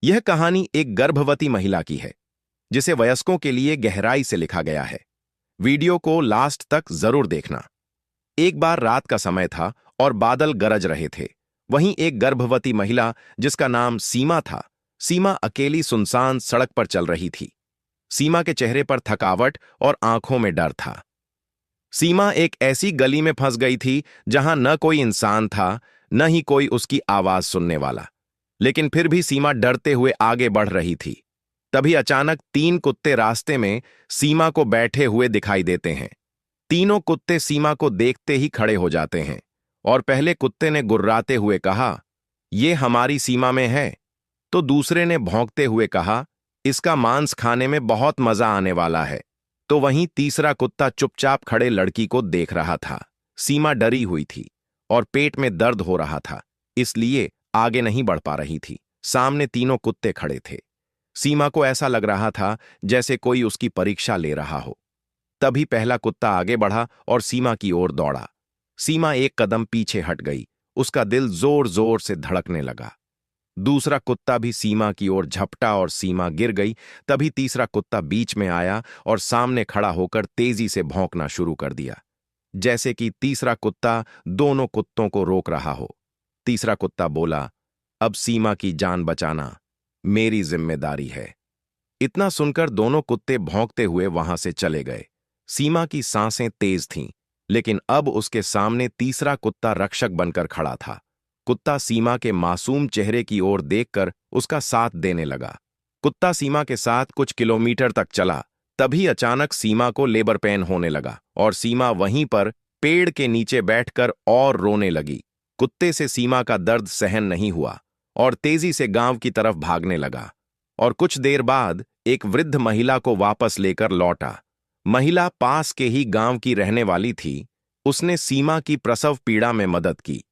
यह कहानी एक गर्भवती महिला की है, जिसे वयस्कों के लिए गहराई से लिखा गया है। वीडियो को लास्ट तक जरूर देखना। एक बार रात का समय था और बादल गरज रहे थे। वहीं एक गर्भवती महिला, जिसका नाम सीमा था, सीमा अकेली सुनसान सड़क पर चल रही थी। सीमा के चेहरे पर थकावट और आंखों में डर था। सीमा एक ऐसी गली में फंस गई थी जहां न कोई इंसान था, न ही कोई उसकी आवाज सुनने वाला। लेकिन फिर भी सीमा डरते हुए आगे बढ़ रही थी। तभी अचानक 3 कुत्ते रास्ते में सीमा को बैठे हुए दिखाई देते हैं। तीनों कुत्ते सीमा को देखते ही खड़े हो जाते हैं और पहले कुत्ते ने गुर्राते हुए कहा, "ये हमारी सीमा में है।" तो दूसरे ने भौंकते हुए कहा, "इसका मांस खाने में बहुत मजा आने वाला है।" तो वहीं तीसरा कुत्ता चुपचाप खड़े लड़की को देख रहा था। सीमा डरी हुई थी और पेट में दर्द हो रहा था, इसलिए आगे नहीं बढ़ पा रही थी। सामने तीनों कुत्ते खड़े थे। सीमा को ऐसा लग रहा था जैसे कोई उसकी परीक्षा ले रहा हो। तभी पहला कुत्ता आगे बढ़ा और सीमा की ओर दौड़ा। सीमा एक कदम पीछे हट गई। उसका दिल जोर जोर से धड़कने लगा। दूसरा कुत्ता भी सीमा की ओर झपटा और सीमा गिर गई। तभी तीसरा कुत्ता बीच में आया और सामने खड़ा होकर तेजी से भौंकना शुरू कर दिया, जैसे कि तीसरा कुत्ता दोनों कुत्तों को रोक रहा हो। तीसरा कुत्ता बोला, "अब सीमा की जान बचाना मेरी जिम्मेदारी है।" इतना सुनकर दोनों कुत्ते भौंकते हुए वहां से चले गए। सीमा की सांसें तेज थीं, लेकिन अब उसके सामने तीसरा कुत्ता रक्षक बनकर खड़ा था। कुत्ता सीमा के मासूम चेहरे की ओर देखकर उसका साथ देने लगा। कुत्ता सीमा के साथ कुछ किलोमीटर तक चला। तभी अचानक सीमा को लेबर पेन होने लगा और सीमा वहीं पर पेड़ के नीचे बैठकर और रोने लगी। कुत्ते से सीमा का दर्द सहन नहीं हुआ और तेजी से गांव की तरफ भागने लगा। और कुछ देर बाद एक वृद्ध महिला को वापस लेकर लौटा। महिला पास के ही गांव की रहने वाली थी। उसने सीमा की प्रसव पीड़ा में मदद की।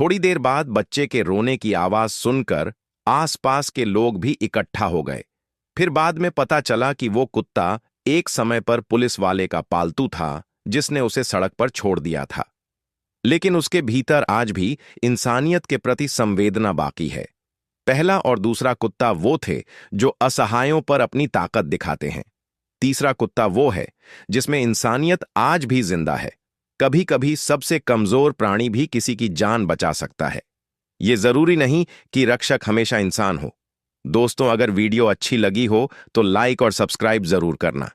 थोड़ी देर बाद बच्चे के रोने की आवाज सुनकर आसपास के लोग भी इकट्ठा हो गए। फिर बाद में पता चला कि वो कुत्ता एक समय पर पुलिस वाले का पालतू था, जिसने उसे सड़क पर छोड़ दिया था। लेकिन उसके भीतर आज भी इंसानियत के प्रति संवेदना बाकी है। पहला और दूसरा कुत्ता वो थे जो असहायों पर अपनी ताकत दिखाते हैं। तीसरा कुत्ता वो है जिसमें इंसानियत आज भी जिंदा है। कभी कभी सबसे कमजोर प्राणी भी किसी की जान बचा सकता है। ये जरूरी नहीं कि रक्षक हमेशा इंसान हो। दोस्तों, अगर वीडियो अच्छी लगी हो तो लाइक और सब्सक्राइब जरूर करना।